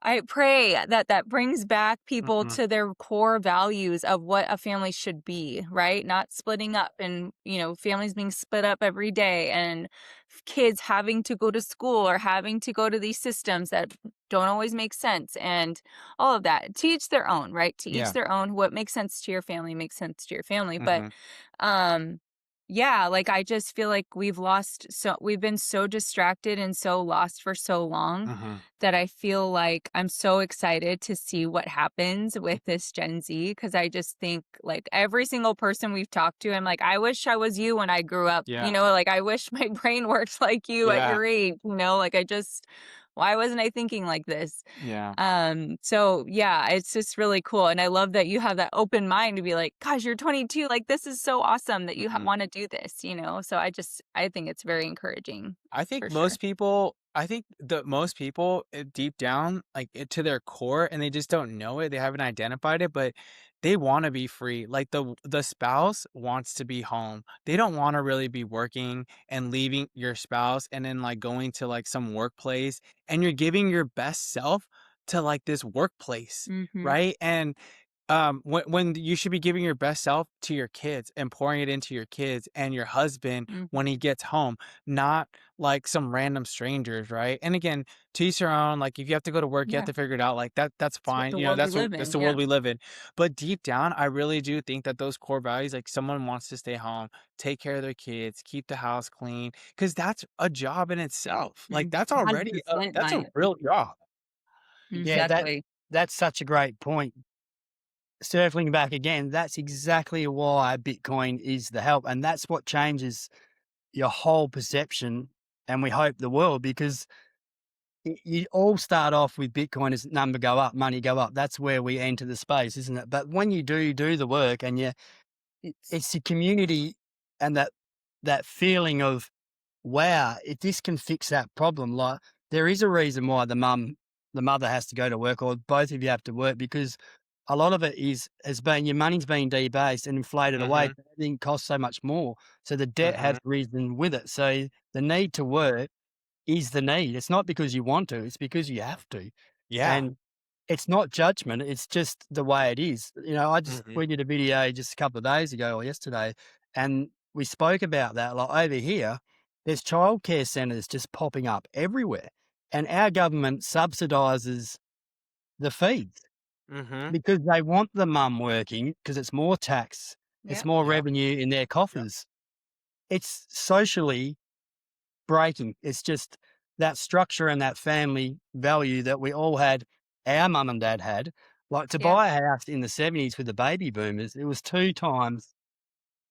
I pray that that brings back people Mhm. to their core values of what a family should be, right? Not splitting up and, families being split up every day and kids having to go to school or having to go to these systems that don't always make sense and all of that. To each their own, right? To each Yeah. their own. What makes sense to your family makes sense to your family. But Mhm. um yeah, like I just feel like we've been so distracted and so lost for so long Mhm. that I feel like I'm so excited to see what happens with this Gen Z because I just think like every single person we've talked to, I'm like, I wish I was you when I grew up. Yeah. Like I wish my brain worked like you at Yeah. your age, like why wasn't I thinking like this? Yeah. So yeah, it's just really cool. And I love that you have that open mind to be like, gosh, you're 22. Like, this is so awesome that you Mhm. want to do this. So I think it's very encouraging for sure. I think that most people deep down, like to their core, and they just don't know it. They haven't identified it, but they want to be free. Like the spouse wants to be home. They don't want to really be working and leaving your spouse and then like going to like some workplace and you're giving your best self to like this workplace, Mm-hmm. right? And when you should be giving your best self to your kids and pouring it into your kids and your husband Mm-hmm. when he gets home, not like some random strangers, right? And again, to each their own. Like if you have to go to work, you have Yeah. to figure it out. Like that's It's what fine. the world we live That's in. the Yeah. world we live in. But deep down, I really do think that those core values, like someone wants to stay home, take care of their kids, keep the house clean, because that's a job in itself. Like that's already 100%, that's a mate. real job. Yeah, Exactly. that's such a great point. Circling back again, that's exactly why Bitcoin is the help, and that's what changes your whole perception, and we hope the world, because you all start off with Bitcoin as number go up, money go up. That's where we enter the space, isn't it? But when you do the work, and it's the community and that feeling of, wow, if this can fix that problem. Like there is a reason why the mother has to go to work, or both of you have to work, because a lot of it has been, your money's been debased and inflated away. Mm-hmm. Everything costs so much more. So the debt Mm-hmm. has risen with it. So the need to work is the need. It's not because you want to, it's because you have to. Yeah. And it's not judgment, it's just the way it is. Mm-hmm. We did a video just a couple of days ago or yesterday, and we spoke about that. Like over here, there's childcare centres just popping up everywhere. And our government subsidises the feeds Mm-hmm. because they want the mum working, because it's more tax, it's Yep. more Yep. revenue in their Yep. coffers. It's socially breaking. It's just that structure and that family value that we all had, our mum and dad had. Like to Yeah. buy a house in the 70s with the baby boomers, it was 2 times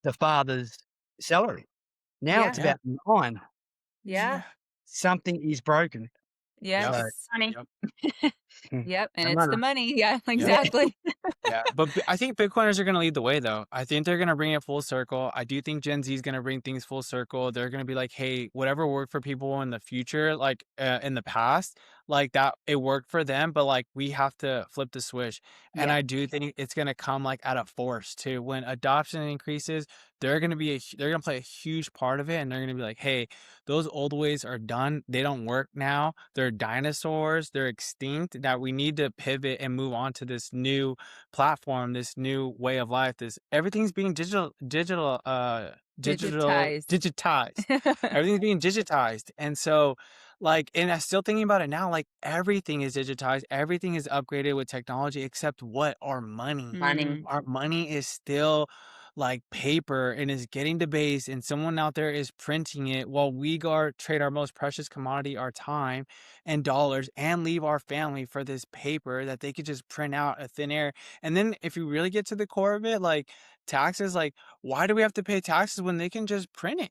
the father's salary. Now Yeah. it's Yeah. about 9. Yeah. Something is broken. Yep. So, It's funny. Yep. Yep. And I it's don't the know. money. Yeah, Yep. Yeah. exactly. Yeah, but I think Bitcoiners are going to lead the way, though. I think they're going to bring it full circle. I do think Gen Z is going to bring things full circle. They're going to be like, hey, whatever worked for people in the future, like in the past, like that, it worked for them, but like we have to flip the switch. And Yeah. I do think it's going to come like at a force too. When adoption increases, they're going to play a huge part of it. And they're going to be like, hey, those old ways are done. They don't work now. They're dinosaurs. They're extinct. That we need to pivot and move on to this new platform, this new way of life. This everything's being Digitized. digitized. Everything's being digitized. And so like, and I'm still thinking about it now, like everything is digitized, everything is upgraded with technology, except what? Our money. Money. Mm, Our money is still like paper and is getting debased, and someone out there is printing it while we go trade our most precious commodity, our time and dollars, and leave our family for this paper that they could just print out of thin air. And then if you really get to the core of it, like taxes, like why do we have to pay taxes when they can just print it?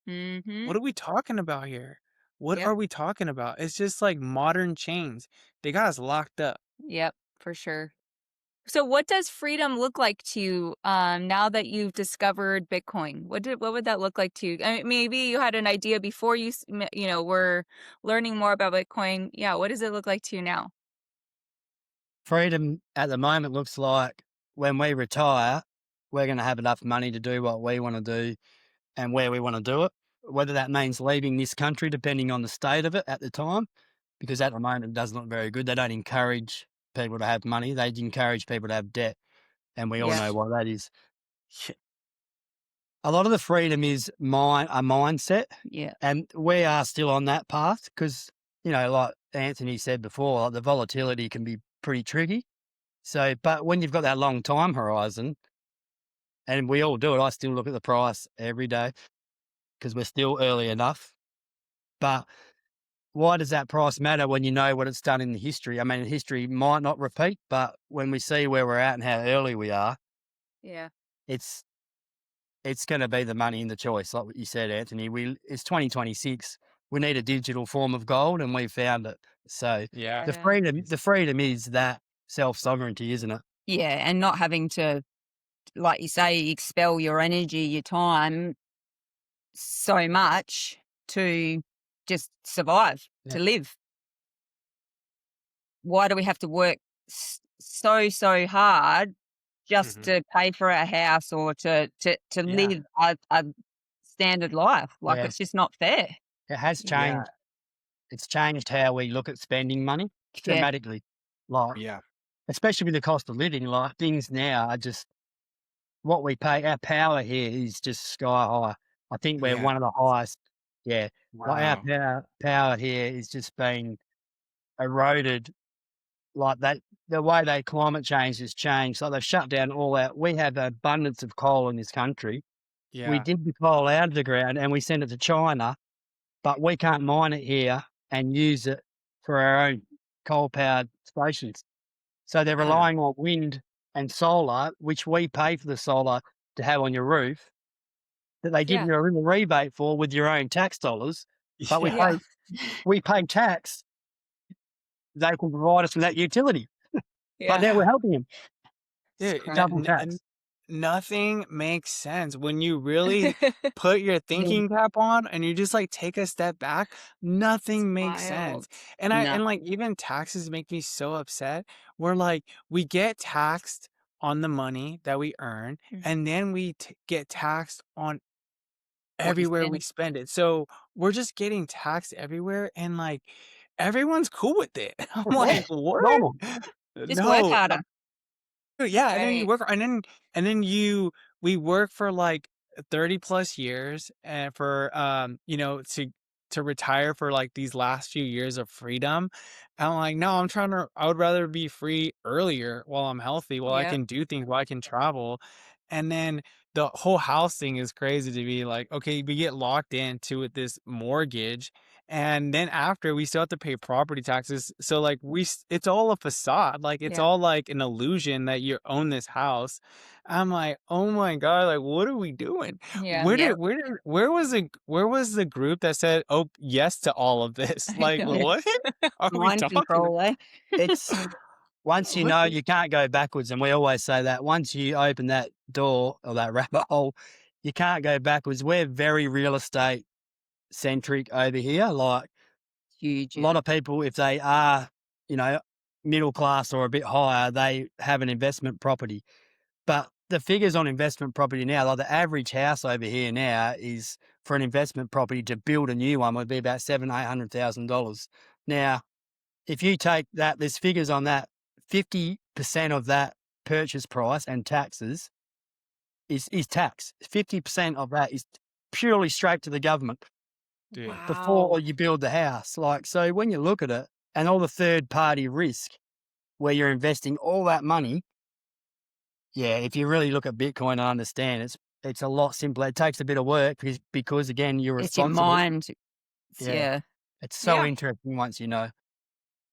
mm-hmm. What are we talking about here? What Yep. are we talking about? It's just like modern chains. They got us locked up. Yep. For sure. So what does freedom look like to you now that you've discovered Bitcoin? What would that look like to you? I mean, maybe you had an idea before were learning more about Bitcoin. Yeah, what does it look like to you now? Freedom at the moment looks like when we retire, we're going to have enough money to do what we want to do and where we want to do it, whether that means leaving this country, depending on the state of it at the time. because at the moment it doesn't look very good. They don't encourage people to have money. They encourage people to have debt, and we all Yeah. know why that is. A lot of the freedom is a mindset, Yeah. and we are still on that path because, like Anthony said before, like the volatility can be pretty tricky. So, but when you've got that long time horizon, and we all do it, I still look at the price every day because we're still early enough. But why does that price matter when you know what it's done in the history? I mean, history might not repeat, but when we see where we're at and how early we are, Yeah. it's going to be the money in the choice, like what you said, Anthony. It's 2026. We need a digital form of gold, and we found it. So Yeah. Yeah. the freedom is that self sovereignty, isn't it? Yeah. And not having to, like you say, expel your energy, your time so much to just survive, Yeah. to live. Why do we have to work so hard just Mhm. to pay for our house or to Yeah. live a standard life? Like, Yeah. it's just not fair. It has Yeah. changed. It's changed how we look at spending money Yeah. dramatically. Like, Yeah. especially with the cost of living, like things now are just what we pay. Our power here is just sky high. I think we're Yeah. one of the highest. Yeah. Like our Wow. power here is just being eroded like that. The way they climate change has changed. So they've shut down all our, we have an abundance of coal in this country. We Yeah. dig the coal out of the ground and we send it to China, but we can't mine it here and use it for our own coal powered stations. So they're Yeah. relying on wind and solar, which we pay for the solar to have on your roof, that they give Yeah. you a little rebate for with your own tax dollars. But Yeah. Yeah. we pay tax. They can provide us with that utility. But now Yeah. we're helping them. Dude, Double tax. nothing makes sense when you really put your Yeah. thinking cap on and you just like take a step back. Nothing makes Wild. sense. And No. like even taxes make me so upset. We're like we get taxed on the money that we earn, Mhm. and then we get taxed on What you everywhere we spend. spend it. So we're just getting taxed everywhere, and like everyone's cool with it. I'm Yeah, like, what? normal. Just work No, harder. yeah, and then you Right. work and then you we work for like 30 plus years and for to retire for like these last few years of freedom. And I'm like, no, I would rather be free earlier while I'm healthy, while I Yep. can do things, while I can travel. And then the whole house thing is crazy to be like, okay, we get locked into with this mortgage, and then after we still have to pay property taxes. So like it's all a facade. Like it's Yeah. all like an illusion that you own this house. I'm like, oh my God, like what are we doing? Yeah. Yeah. Where was the group that said, oh yes to all of this? I Like know. Yeah. what are we Mind talking control, eh? It's once you what know, the- you can't go backwards. And we always say that once you open that door or that rabbit hole, you can't go backwards. We're very real estate centric over here. Like Huge. a Yeah. lot of people, if they are, you know, middle class or a bit higher, they have an investment property. But the figures on investment property now, like the average house over here now is for an investment property to build a new one would be about $700,000-800,000. Now, if you take that, there's figures on that, 50% of that purchase price and taxes is tax. 50% of that is purely straight to the government dude? before Wow. you build the house. Like, so when you look at it and all the third party risk where you're investing all that money, yeah, if you really look at Bitcoin and understand it's a lot simpler. It takes a bit of work because again, you're It's your responsible. mind. Yeah. Yeah. It's so Yeah. interesting once you know.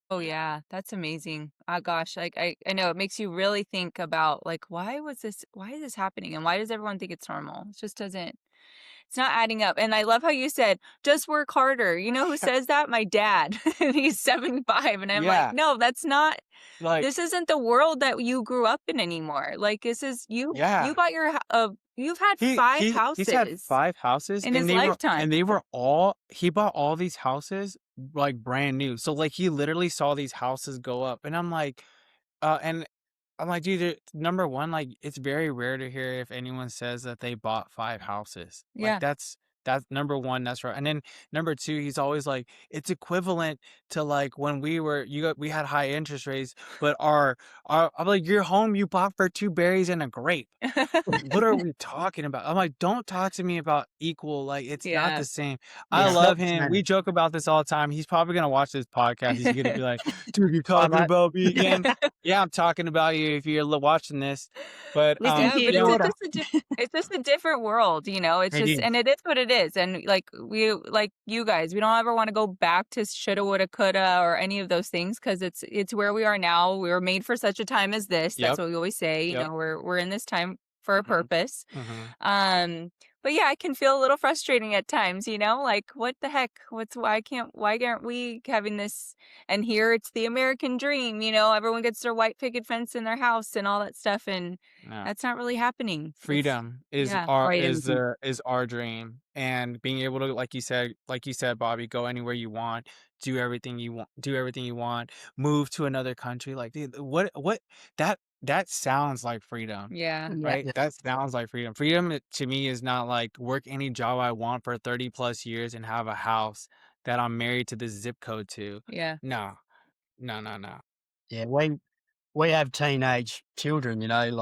Oh yeah, that's amazing. Ah, gosh, like I know it makes you really think about like why is this happening and why does everyone think it's normal? It just doesn't it's not adding up. And I love how you said, just work harder. You know who says that? My dad. And he's 75. And I'm like, Yeah, no, that's not like this isn't the world that you grew up in anymore. Like this is you yeah. got you've had five He's had houses 5 houses, in and his lifetime. they were all he bought all these houses, like, brand new. So, like, he literally saw these houses go up, and and I'm like, "Dude, number 1, like, it's very rare to hear if anyone says that they bought 5 houses. Like, Yeah. That's number one. That's right. And then number two, he's always like, it's equivalent to like when we had high interest rates, but I'm like, your home you bought for 2 berries and a grape. What are we talking about? I'm like, don't talk to me about equal. Like, it's not Yeah. the same. I It's Yeah. not love the him. We same. joke about this all the time. He's probably gonna watch this podcast. He's gonna be like, dude, you're I talking know. about me again. Yeah, I'm talking about you if you're watching this. But Listen Yeah, to your but you know, daughter. it's just a different world, you know. It's It just, is. and it is what it is. And like you guys, we don't ever want to go back to shoulda, woulda, coulda, or any of those things because it's where we are now. We were made for such a time as this. That's yep, what we always say. You yep. know, we're in this time for a Hmm. purpose. Hmm. But yeah, it can feel a little frustrating at times, you know, like what the heck? Why aren't we having this? And here it's the American dream, you know, everyone gets their white picket fence in their house and all that stuff, and No. that's not really happening. It's Freedom is yeah. our Freedom. is our dream, and being able to, like you said, Bobby, go anywhere you want, do everything you want, move to another country. Like, dude, what that sounds like freedom, Yeah. Yeah. right? Yeah. That sounds like freedom. Freedom to me is not like work any job I want for 30 plus years and have a house that I'm married to this zip code to. Yeah. No, no, no, no. Yeah. We have teenage children, like,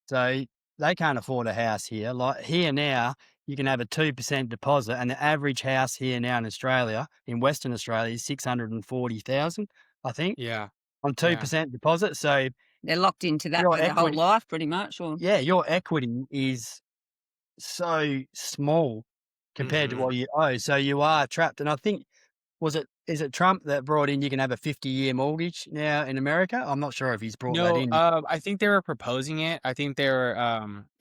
so they can't afford a house here. Like here now, you can have a 2% deposit, and the average house here now in Australia, in Western Australia, is 640,000, I think, Yeah, on yeah. 2% deposit. So They're locked into that your for their whole equity, life, pretty much. Or yeah, your equity is so small compared to Hmm. what you owe. So you are trapped. And I think, is it Trump that brought in you can have a 50-year mortgage now in America? I'm not sure if he's brought that No, in. I think they were proposing it. I think they were,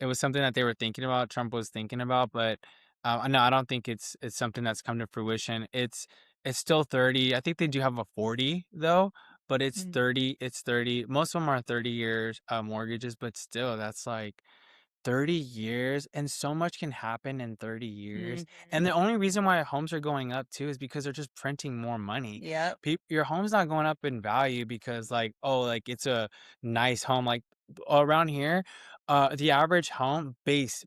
it was something that they were thinking about, Trump was thinking about, but, no, I don't think it's something that's come to fruition. It's still 30. I think they do have a 40 though, but Mm. it's 30. Most of them are 30 years, mortgages, but still, that's like 30 years, and so much can happen in 30 years. And Mhm. the only reason why homes are going up too is because they're just printing more money. Yep. Your home's not going up in value because like, oh, like it's a nice home. Like around here, the average home base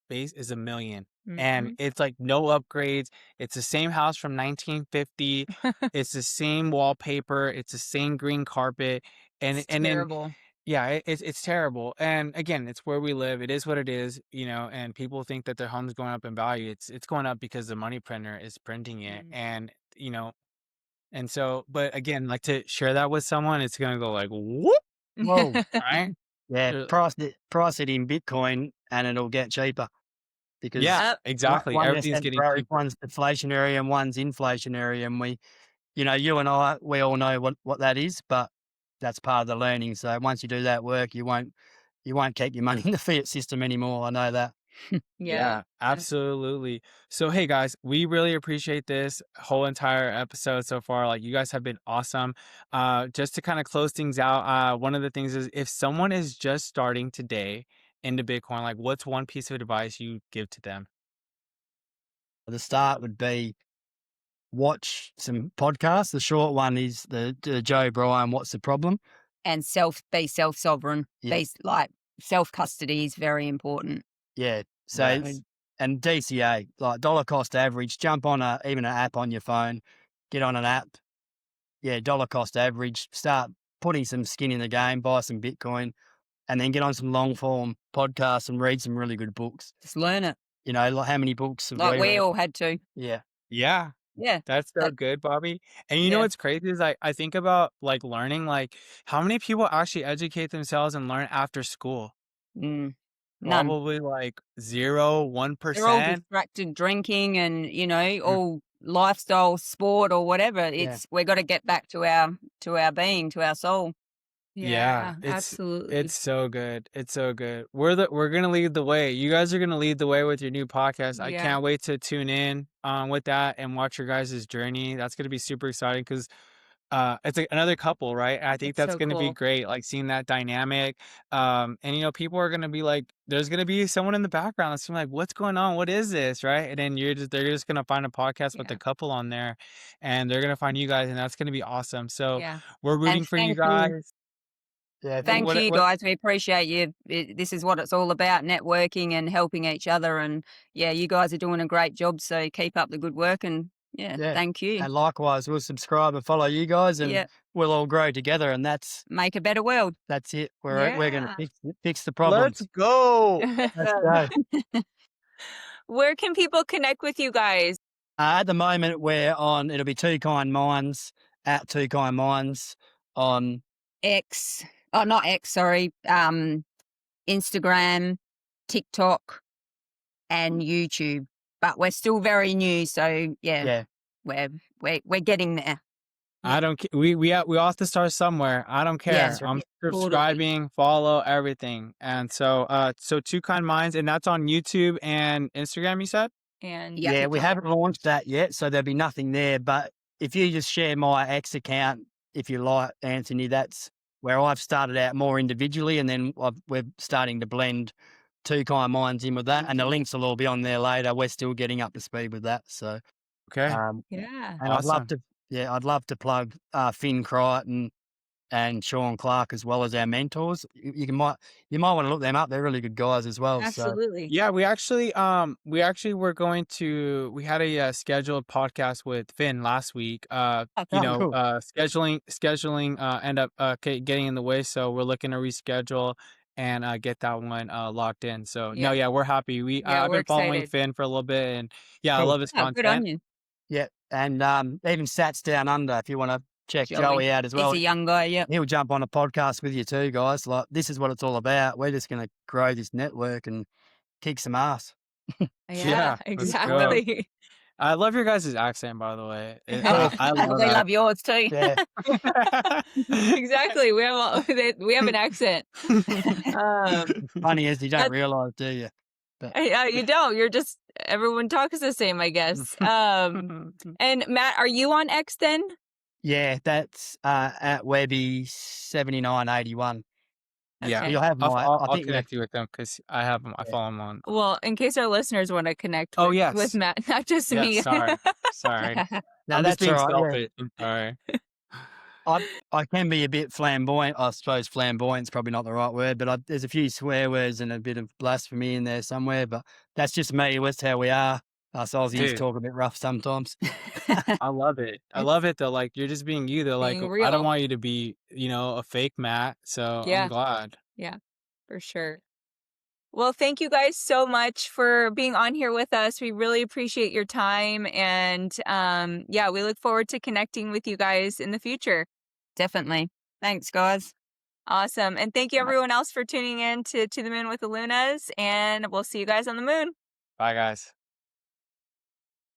is 1 million. And Mhm. it's like no upgrades. It's the same house from 1950. It's the same wallpaper. It's the same green carpet. It's And then terrible. yeah, it's terrible, and again, it's where we live, it is what it is, and people think that their home's going up in value, it's going up because the money printer is printing it, Mm. and, and so but again, like, to share that with someone, it's gonna go like, "Whoop," Whoa. right? Yeah, Uh, price it in Bitcoin and it'll get cheaper yeah, because Yep. exactly, one is everything's getting temporary, cheaper. one's deflationary, and one's inflationary. And you and I, we all know what that is, but that's part of the learning. So once you do that work, you won't keep your money in the fiat system anymore. I know that. Yeah. Yeah, absolutely. So, hey guys, we really appreciate this whole entire episode so far. Like, you guys have been awesome. Just to kind of close things out, one of the things is if someone is just starting today into Bitcoin, like, what's one piece of advice you give to them? The start would be watch some podcasts. The short one is the Joe Bryan, What's the Problem? and be self-sovereign. Yeah, Like self-custody is very important. yeah. So, Yes. and DCA, like dollar cost average, jump on even an app on your phone, get on an app. Yeah, dollar cost average, start putting some skin in the game, buy some Bitcoin, and then get on some long form podcasts and read some really good books. Just learn it, Like how many books have like we we read? all had to. Yeah. Yeah, Yeah. that's so That, good, Bobby. And you know yeah. what's crazy is I think about like learning, like how many people actually educate themselves and learn after school? Mm, none. Probably like 0, They're all 1%. distracted drinking and, Mm, all lifestyle, sport or whatever. Yeah. We've got to get back to our being, to our soul. Yeah, Yeah, it's absolutely. so good. It's so good. We're gonna lead the way. You guys are gonna lead the way with your new podcast. I Yeah. can't wait to tune in with that and watch your guys' journey. That's gonna be super exciting because it's like another couple, right? I think It's that's so gonna be cool. great, like seeing that dynamic. And people are gonna be like, there's gonna be someone in the background that's gonna be like, what's going on? What is this? Right? And then they're just gonna find a podcast with the Yeah. couple on there and they're gonna find you guys, and that's gonna be awesome. So Yeah. we're And rooting for you thank you. guys. Yeah, Thank you, guys. We appreciate you. This is what it's all about, networking and helping each other. And yeah, you guys are doing a great job. So keep up the good work. And yeah. Thank you. And likewise, we'll subscribe and follow you guys, and Yeah. we'll all grow together. And Make a better world. that's it. We're going Yeah. to fix the problems. Let's go. Let's go. Where can people connect with you guys? At the moment, we're on. It'll be Two Kind Minds at Two Kind Minds on X. Oh, not X. Sorry. Instagram, TikTok, and YouTube. But we're still very new, so yeah. We're getting there. I don't. We all have to start somewhere. I don't care. Yes, I'm totally. subscribing, follow everything, and so Two Kind Minds, and that's on YouTube and Instagram. You said. And Yeah, we haven't launched that yet, so there'll be nothing there. But if you just share my X account, if you like, Anthony, that's where I've started out more individually, and then we're starting to blend Two Kind Minds in with that, and the links will all be on there later. We're still getting up to speed with that, so Okay. yeah. and I'd love to plug Finn Crichton and Sean Clark as well as our mentors. You might want to look them up. They're really good guys as well. Absolutely. Yeah, we actually were going to. We had a scheduled podcast with Finn last week. Cool. Scheduling end up getting in the way, so we're looking to reschedule and get that one locked in. So Yeah. we're happy. I've we're been following excited. Finn for a little bit, and I Cool. love his Oh, good on content. you. Yeah, and even Sats Down Under, if you want to check Joey out as well. He's a young guy, yeah. He'll jump on a podcast with you too, guys. Like, this is what it's all about. We're just going to grow this network and kick some ass. Yeah, let's go. Exactly. I love your guys' accent, by the way. I love We that. love yours too. Yeah. Exactly. We have an accent. Funny as you don't realise, do you? You don't. You're just everyone talks the same, I guess. And Matt, are you on X then? Yeah, that's at Webby7981. Yeah, Okay. You'll have my. I'll connect you with them because I have them. I follow them on. Well, in case our listeners want to connect Oh, with, yes. with Matt, not just Yeah, me. sorry. No, I'm that's just being all right. selfish. I'm sorry. I can be a bit flamboyant. I suppose flamboyant's probably not the right word, but there's a few swear words and a bit of blasphemy in there somewhere. But that's just me. That's how we are. Us Aussies Dude. talk a bit rough sometimes. I love it. I love it though. Like, you're just being you though. Like, Being I real. don't want you to be, a fake Matt. So Yeah. I'm glad. For sure. Well, thank you guys so much for being on here with us. We really appreciate your time. And we look forward to connecting with you guys in the future. Definitely. Thanks, guys. Awesome. And thank you everyone else for tuning in to the Moon with the Lunas. And we'll see you guys on the moon. Bye, guys.